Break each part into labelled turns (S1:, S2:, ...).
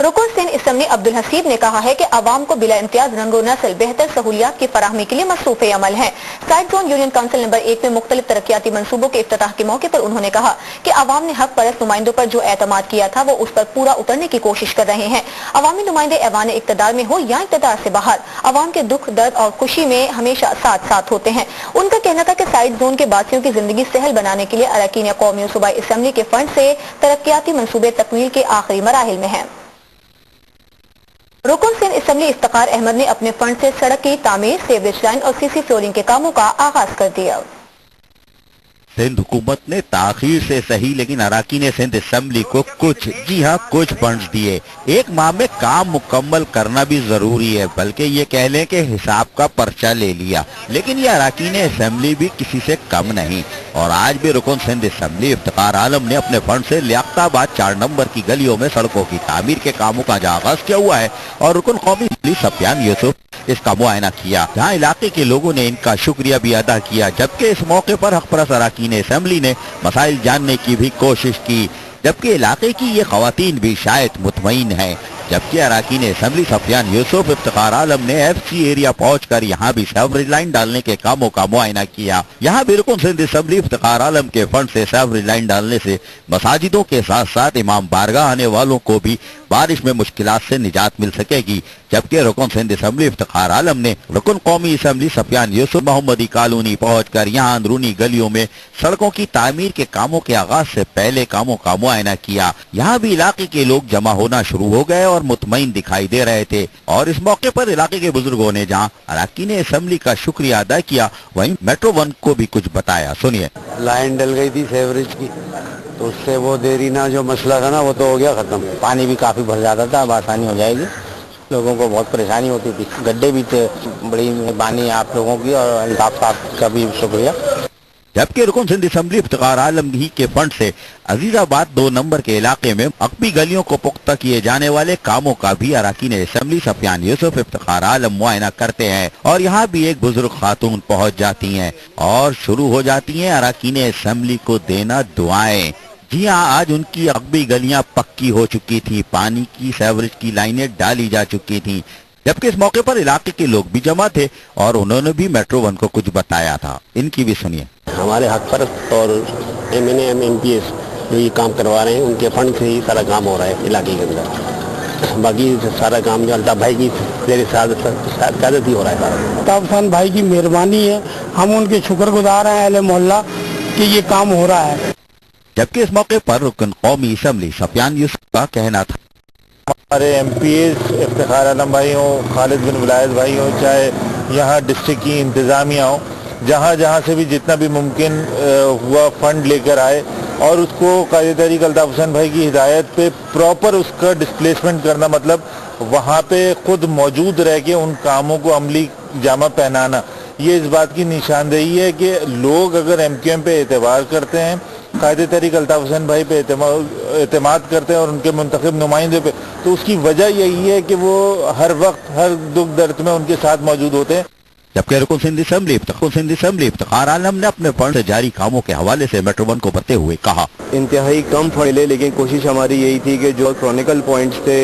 S1: रुकन सिंध असम्बली अब्दुल हसीब ने कहा है कि आवाम को बिला इम्तियाज रंगो नस्ल बेहतर सहूलियात की फराहमी के लिए मसरूफ़ अमल है। Side zone union council number 1 में मुख्तलिफ तरक्याती मनसूबों के इफ्तिताह के मौके पर उन्होंने कहा कि आवाम ने हक परस्त नुमाइंदों पर जो एतमाद किया था वो उस पर पूरा उतरने की कोशिश कर रहे हैं। अवामी नुमाइंदे ऐवान इक़्तिदार में हो या इक़्तिदार से बाहर, अवाम के दुख दर्द और खुशी में हमेशा साथ साथ होते हैं। उनका कहना था कि साइड जोन के बासियों की जिंदगी सहल बनाने के लिए अरकान कौमी और सूबाई असम्बली के फंड से तरक्याती मनसूबे तकमील के आखिरी मराहिल में हैं। रुकन सिंध असम्बली इफ्तिखार अहमद ने अपने फंड से सड़क की तामीर, सीवरेज लाइन और सीसी फ्लोरिंग के कामों का आगाज कर दिया।
S2: सिंध हुकूमत ने ताखीर से सही लेकिन अरकान सिंध असम्बली को कुछ फंड्स दिए। एक माह में काम मुकम्मल करना भी जरूरी है, बल्कि ये कह लें कि हिसाब का पर्चा ले लिया। लेकिन ये अरकान असम्बली भी किसी से कम नहीं और आज भी रुकन सिंध असम्बली इफ्तिखार आलम ने अपने फंड से लियाकताबाद 4 नंबर की गलियों में सड़कों की तामीर के कामों का आगाज किया हुआ है और रुकन कौमी असम्बली सफियान यूसुफ इसका मुआयना किया, जहाँ इलाके के लोगों ने इनका शुक्रिया भी अदा किया। जबकि इस मौके पर हक परस्त अरकान असम्बली ने मसाइल जानने की भी कोशिश की, जबकि इलाके की ये खवातीन भी शायद मुतमईन है। जबकि अरकान असम्बली सफियान यूसुफ इफ्तिखार आलम ने FC एरिया पहुंचकर यहाँ भी सीवरेज लाइन डालने के कामों का मुआयना किया। यहाँ भी रुकन सिंध असम्बली इफ्तिखार आलम के फंड से सीवरेज लाइन डालने से मसाजिदों के साथ साथ इमाम बारगाह आने वालों को भी बारिश में मुश्किलात से निजात मिल सकेगी। जबकि रुकन सिंध असम्बली इफ्तिखार आलम ने रुकन कौमी असम्बली सफियान यूसुफ मोहम्मदी कॉलोनी पहुंचकर यहाँ अंदरूनी गलियों में सड़कों की तामीर के कामों के आगाज से पहले कामों का मुआयना किया। यहाँ भी इलाके के लोग जमा होना शुरू हो गए और मुतमईन दिखाई दे रहे थे और इस मौके पर इलाके के बुजुर्गों ने जहाँ अरकान असम्बली का शुक्रिया अदा किया, वहीं मेट्रो 1 को भी कुछ बताया। सुनिए।
S3: लाइन डल गई थी सीवरेज की, तो उससे वो देरीना जो मसला था ना वो तो हो गया खत्म। पानी भी काफी भर जाता था, अब आसानी हो जाएगी। लोगों को बहुत परेशानी होती थी, गड्ढे भी थे। बड़ी मेहरबानी आप लोगों की और अल्ताफ साहब का भी शुक्रिया।
S2: जबकि रुकन सिंध असम्बली इफ्तिखार आलम ही के फंड से अजीजाबाद 2 नंबर के इलाके में अकबी गलियों को पुख्ता किए जाने वाले कामों का भी अरकान असम्बली सफियान यूसुफ इफ्तिखार आलम मुआयना करते हैं और यहाँ भी एक बुजुर्ग खातून पहुँच जाती हैं और शुरू हो जाती हैं अरकान असम्बली को देना दुआएं। जी हाँ, आज उनकी अकबी गलियां पक्की हो चुकी थी, पानी की सीवरेज की लाइनें डाली जा चुकी थी। जबकि इस मौके पर इलाके के लोग भी जमा थे और उन्होंने भी मेट्रो 1 को कुछ बताया था। इनकी भी सुनिए।
S3: हमारे हक परस्त और MNA MPS जो ये काम करवा रहे हैं उनके फंड से ही सारा काम हो रहा है इलाके के अंदर। बाकी सारा काम जो अल्ताफ भाई की क़यादत ही हो रहा है सारा।
S4: अल्ताफ खान भाई की मेहरबानी है, हम उनके शुक्रगुजार हैं अहले मोहल्ला कि ये काम हो रहा है।
S2: जबकि इस मौके पर रुकन कौमी असम्बली सफियान यूसुफ का कहना था,
S5: हमारे MPs इफ्तिखार आलम भाई हों, खालिद बिन विलायत भाई हों, चाहे यहाँ डिस्ट्रिक्ट की इंतज़ामिया हो, जहाँ जहाँ से भी जितना भी मुमकिन हुआ फंड लेकर आए और उसको कायदे तहरीक अल्ताफ हुसैन भाई की हिदायत पे प्रॉपर उसका डिस्प्लेसमेंट करना, मतलब वहाँ पे खुद मौजूद रह के उन कामों को अमली जामा पहनाना। ये इस बात की निशानदेही है कि लोग अगर MQM पे एतबार करते हैं, कायदे तहरीक अल्ताफ हुसैन भाई पे एतमाद करते हैं और उनके मुंतखब नुमाइंदे पे, तो उसकी वजह यही है कि वो हर वक्त हर दुख दर्द में उनके साथ मौजूद होते हैं।
S2: जबकि रुकन सिंध असम्बली इफ्तिखार आलम ने अपने फंड से जारी कामों के हवाले से मेट्रो 1 को बताते हुए कहा,
S6: इंतहाई कम फंड ले, लेकिन कोशिश हमारी यही थी कि जो क्रॉनिकल पॉइंट्स थे,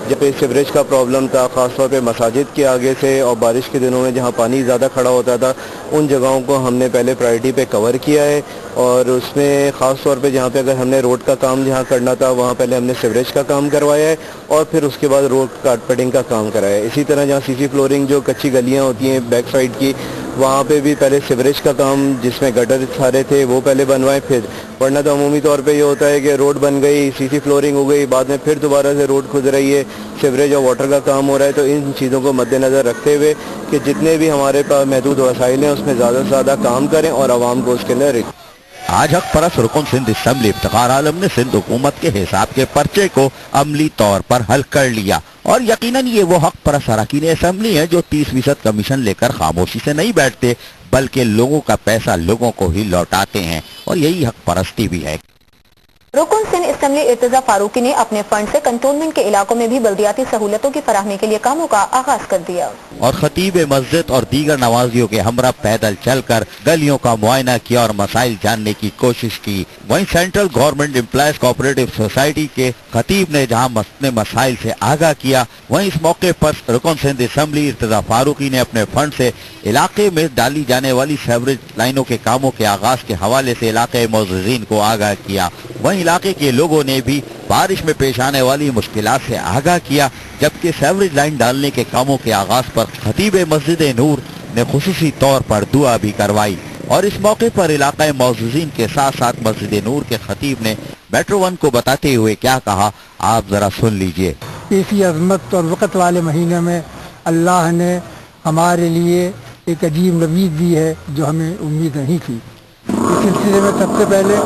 S6: जब पे सीवरेज का प्रॉब्लम था ख़ासतौर पे मसाजिद के आगे से और बारिश के दिनों में जहाँ पानी ज़्यादा खड़ा होता था, उन जगहों को हमने पहले प्रायोरिटी पे कवर किया है और उसमें ख़ास तौर पे जहाँ पे अगर हमने रोड का काम जहाँ करना था वहाँ पहले हमने सीवरेज का काम करवाया है और फिर उसके बाद रोड कारपेटिंग का काम कराया है। इसी तरह जहाँ सीसी फ्लोरिंग जो कच्ची गलियाँ होती हैं बैक साइड की, वहाँ पे भी पहले सीवरेज का काम जिसमें गटर सारे थे वो पहले बनवाए, फिर वरना तो अमूमी तौर पे ये होता है कि रोड बन गई, सीसी फ्लोरिंग हो गई, बाद में फिर दोबारा से रोड खुद रही है, सीवरेज और वाटर का काम हो रहा है। तो इन चीज़ों को मद्देनज़र रखते हुए कि जितने भी हमारे पास महदूद वसाइल हैं उसमें ज़्यादा से ज़्यादा काम करें और आवाम को उसके अंदर।
S2: आज हक परस्त रुकन सिंध असम्बली इफ्तिखार आलम ने सिंध हुकूमत के हिसाब के पर्चे को अमली तौर पर हल कर लिया और यकीनन ये वो हक परस्त अरकान असम्बली है जो 30% कमीशन लेकर खामोशी से नहीं बैठते, बल्कि लोगों का पैसा लोगों को ही लौटाते हैं और यही हक परस्ती भी है।
S1: रुकन सिंध असम्बली इर्तिजा फारूकी ने अपने फंड से कंटोनमेंट के इलाकों में भी बल्दियाती सहूलतों की फराहमी के लिए कामों का आगाज कर दिया
S2: और खतीब मस्जिद और दीगर नवाजियों के हमरा पैदल चलकर गलियों का मुआयना किया और मसाइल जानने की कोशिश की। वहीं central government employees cooperative society के खतीब ने जहां अपने मसाइल से आगाह किया, वहीं इस मौके पर रुकन सिंध असम्बली इर्तिजा फारूकी ने अपने फंड से इलाके में डाली जाने वाली सीवरेज लाइनों के कामों के आगाज के हवाले से इलाके मोअज़्ज़िज़ीन को आगाह किया। वहीं इलाके के लोगों ने भी बारिश में पेश आने वाली मुश्किलात से आगाह किया, जबकि सीवरेज लाइन डालने के कामों के आगाज पर खतीब मस्जिद नूर ने खुसूसी तौर पर दुआ भी करवाई। और इस मौके पर इलाका मोअज़्ज़िज़ीन के साथ साथ मस्जिद नूर के खतीब ने मेट्रो वन को बताते हुए क्या कहा, आप जरा सुन लीजिए।
S4: इसी अजमत और वक़्त वाले महीने में अल्लाह ने हमारे लिए एक अजीब नवीद दी है जो हमें उम्मीद नहीं थी। इस सिलसिले में सबसे पहले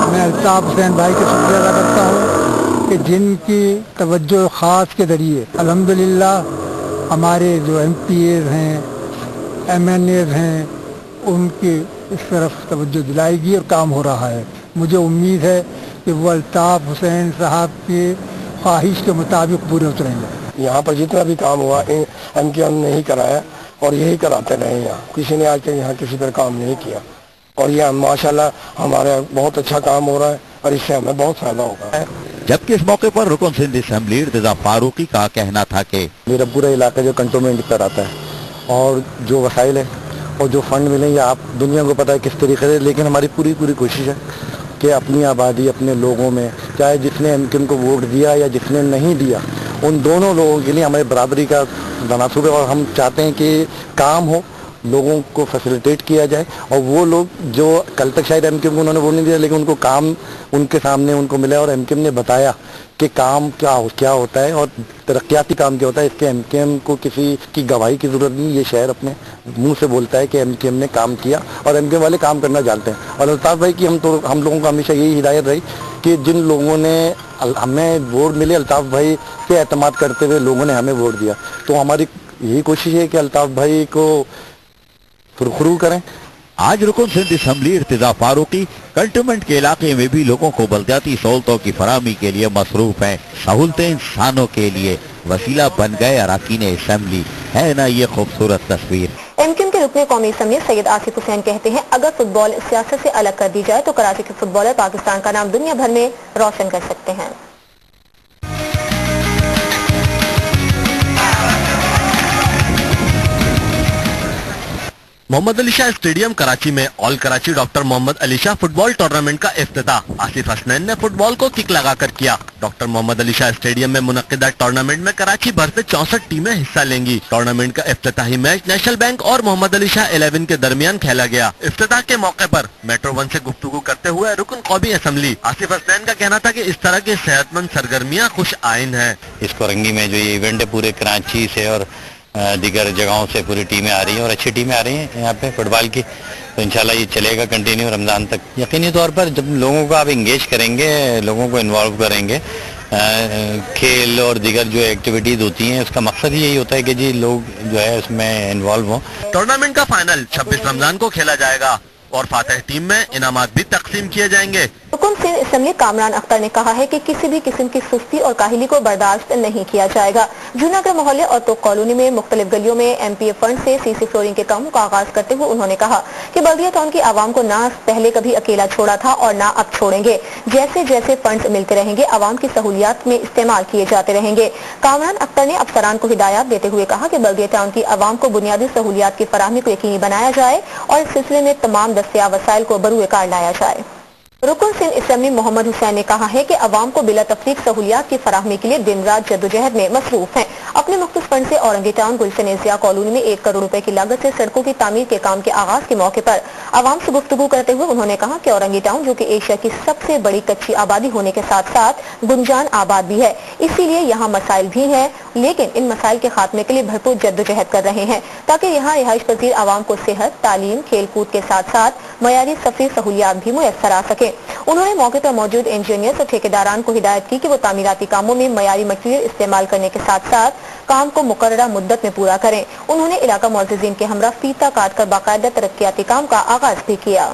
S4: मैं अल्ताफ़ हुसैन भाई का शुक्रिया अदा करता हूँ कि जिनकी तवज्जो ख़ास के ज़रिए अल्हम्दुलिल्लाह हमारे जो MPAs हैं, MNAs हैं, उनकी इस तरफ तवज्जो दिलाएगी और काम हो रहा है। मुझे उम्मीद है कि वो अल्ताफ़ हुसैन साहब के ख्वाहिश के मुताबिक पूरे उतरेंगे।
S7: यहाँ पर जितना भी काम हुआ MKM ने ही कराया और यही कराते रहे। यहाँ किसी ने आज तक यहाँ किसी पर काम नहीं किया और यह माशाल्लाह हमारा बहुत अच्छा काम हो रहा है और इससे हमें बहुत फायदा होगा।
S2: जबकि इस मौके पर रुकन सिंध असम्बली इर्तिजा फारूकी का कहना था कि
S3: मेरा पूरा इलाका जो कंटोनमेंट पर आता है और जो वसाइल है और जो फंड मिले ये आप दुनिया को पता है किस तरीके से, लेकिन हमारी पूरी कोशिश है कि अपनी आबादी अपने लोगों में, चाहे जिसने MKM को वोट दिया या जिसने नहीं दिया, उन दोनों लोगों के लिए हमारे बराबरी का तनासुब है और हम चाहते हैं कि काम हो, लोगों को फैसिलिटेट किया जाए और वो लोग जो कल तक शायद MKM को उन्होंने वोट नहीं दिया लेकिन उनको काम उनके सामने उनको मिला और MKM ने बताया कि काम क्या होता है और तरक्याती काम क्या होता है। इसके MKM को किसी की गवाही की जरूरत नहीं, ये शहर अपने मुंह से बोलता है कि MKM ने काम किया और MKM वाले काम करना जानते हैं। और अल्ताफ़ भाई की हम लोगों को हमेशा यही हिदायत रही कि जिन लोगों ने हमें वोट मिले, अल्ताफ़ भाई पे एतमाद करते हुए लोगों ने हमें वोट दिया, तो हमारी यही कोशिश है कि अल्ताफ़ भाई को सुरखरू करें।
S2: आज रुकन सिंध असम्बली इर्तिजा फारूकी कंटोनमेंट के इलाके में भी लोगों को बल्दियाती सहूलतों की फराहमी के लिए मसरूफ हैं। सहूलतें इंसानों के लिए वसीला बन गए अरकान असम्बली, है ना ये खूबसूरत तस्वीर।
S1: MKM के रुकने कौमी असम्बली सैयद आसिफ हुसैन कहते हैं, अगर फुटबॉल सियासत से अलग कर दी जाए तो कराची के फुटबॉलर पाकिस्तान का नाम दुनिया भर में रोशन कर सकते हैं।
S8: मोहम्मद अली शाह स्टेडियम कराची में all Karachi doctor Mohammad Ali Shah football tournament का इफ्तिताह आसिफ हसनैन ने फुटबॉल को किक लगाकर किया। डॉक्टर मोहम्मद अली शाह स्टेडियम में मुनक्किदा टूर्नामेंट में कराची भर से 64 टीमें हिस्सा लेंगी। टूर्नामेंट का इफ्तिताही मैच नेशनल बैंक और मोहम्मद अली शाह 11 के दरमियान खेला गया। इफ्तिताह के मौके पर मेट्रो वन से गुफ्तगू करते हुए रुकन कौमी असम्बली आसिफ हसनैन का कहना था कि इस तरह की सेहतमंद सरगर्मियाँ खुश आइन है।
S3: इस कोरंगी में जो ये इवेंट है पूरे कराची से और दीगर जगहों से पूरी टीमें आ रही हैं और अच्छी टीमें आ रही हैं यहाँ पे फुटबॉल की, तो इंशाल्लाह ये चलेगा कंटिन्यू रमज़ान तक। यकीनी तौर पर जब लोगों को आप इंगेज करेंगे, लोगों को इन्वॉल्व करेंगे, खेल और दीगर जो एक्टिविटीज होती हैं उसका मकसद ही यही होता है कि जी लोग जो है उसमें इन्वॉल्व हों।
S8: टूर्नामेंट का फाइनल 26 रमजान को खेला जाएगा और फातिह टीम में इनामात भी तकसीम किए जाएंगे।
S1: रुकन सिंध असम्बली कामरान अख्तर ने कहा है कि किसी भी किस्म की सुस्ती और काहिली को बर्दाश्त नहीं किया जाएगा। जूनागढ़ मोहल्ले और तो कॉलोनी में मुख्तलिफ गलियों में MPA फंड से CC फ्लोरिंग के कामों का आगाज करते हुए उन्होंने कहा कि बल्दिया टाउन की आवाम को ना पहले कभी अकेला छोड़ा था और ना अब छोड़ेंगे। जैसे जैसे फंड मिलते रहेंगे आवाम की सहूलियात में इस्तेमाल किए जाते रहेंगे। कामरान अख्तर ने अफसरान को हिदायत देते हुए कहा कि बल्दिया टाउन की आवाम को बुनियादी सहूलियात की फराहमी को यकीनी बनाया जाए और इस सिलसिले में तमाम दस्तियाब वसाइल को बरूए कार लाया जाए। रुकन सिंध असम्बली मोहम्मद हुसैन ने कहा है कि अवाम को बिला तफरीक सहूलियात की फराहमी के लिए दिन रात जद्दोजहद में मसरूफ हैं। अपने मुख्तलिफ फंड से औरंगी टाउन गुलशन एशिया कॉलोनी में 1 करोड़ रुपए की लागत से सड़कों की तामीर के काम के आगाज के मौके पर आवाम से गुफ्तगू करते हुए उन्होंने कहा कि औरंगी टाउन जो कि एशिया की सबसे बड़ी कच्ची आबादी होने के साथ साथ गुंजान आबाद भी है, इसीलिए यहाँ मसाइल भी हैं, लेकिन इन मसाइल के खात्मे के लिए भरपूर जद्दोजहद कर रहे हैं ताकि यहाँ रिहाइश पजीर आवाम को सेहत, तालीम, खेल कूद के साथ साथ मयारी सफरी सहूलियात भी मुयस्सर आ सके। उन्होंने मौके पर मौजूद इंजीनियर्स और ठेकेदारान को हिदायत की कि वो तामीराती कामों में मयारी मटीरियल इस्तेमाल करने के साथ साथ काम को मुकर्ररा मुद्दत में पूरा करें। उन्होंने इलाका मुअज़्ज़िज़ीन के हमरा फीता काट कर बाकायदा तरक्याती काम का आगाज भी किया।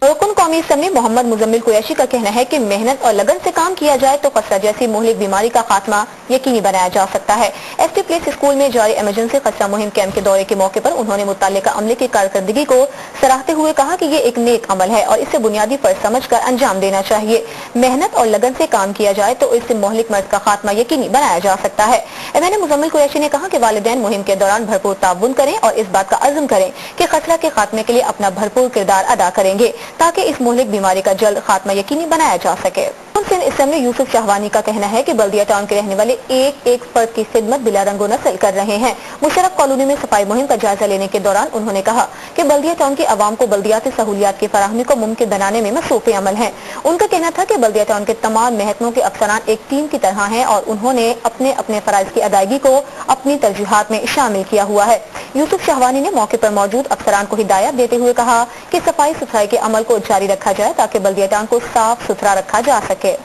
S1: रुकन कौमी असम्बली मोहम्मद मुजम्मिल कुरैशी का कहना है कि मेहनत और लगन से काम किया जाए तो खसरा जैसी मुहलिक बीमारी का खात्मा यकीनी बनाया जा सकता है। एसटी प्लेस स्कूल में जारी इमरजेंसी खसरा मुहिम कैंप के दौरे के मौके पर उन्होंने मुतल्लिका अमले की कारकर्दगी को सराहते हुए कहा कि ये एक नेक अमल है और इसे बुनियादी फर्ज समझकर अंजाम देना चाहिए। मेहनत और लगन से काम किया जाए तो इससे मुहलिक मर्ज का खात्मा यकीनी बनाया जा सकता है। एमएनए मुजम्मिल कुरैशी ने कहा कि वालिदैन मुहिम के दौरान भरपूर ताउन करें और इस बात का अज़्म करें कि खसरा के खात्मे के लिए अपना भरपूर किरदार अदा करेंगे ताकि इस मुहलिक बीमारी का जल्द खात्मा यकीनी बनाया जा सके। सिंध असेंबली यूसुफ शाहवानी का कहना है कि बल्दिया टाउन के रहने वाले एक एक फर्द की खिदमत बिला रंगो नस्ल कर रहे हैं। मुशर्रफ कॉलोनी में सफाई मुहिम का जायजा लेने के दौरान उन्होंने कहा कि बल्दिया टाउन की आवाम को बल्दियाती सहूलियात की फराहमी को मुमकिन बनाने में मसरूफ़ अमल है। उनका कहना था कि बल्दिया टाउन के तमाम महकमों के अफसरान एक टीम की तरह हैं और उन्होंने अपने अपने फराइज की अदायगी को अपनी तरजीहात में शामिल किया हुआ है। यूसुफ शाहवानी ने मौके पर मौजूद अफसरान को हिदायत देते हुए कहा कि सफाई सुथराई के अमल को जारी रखा जाए ताकि बल्दिया टाउन को साफ सुथरा रखा जा सके।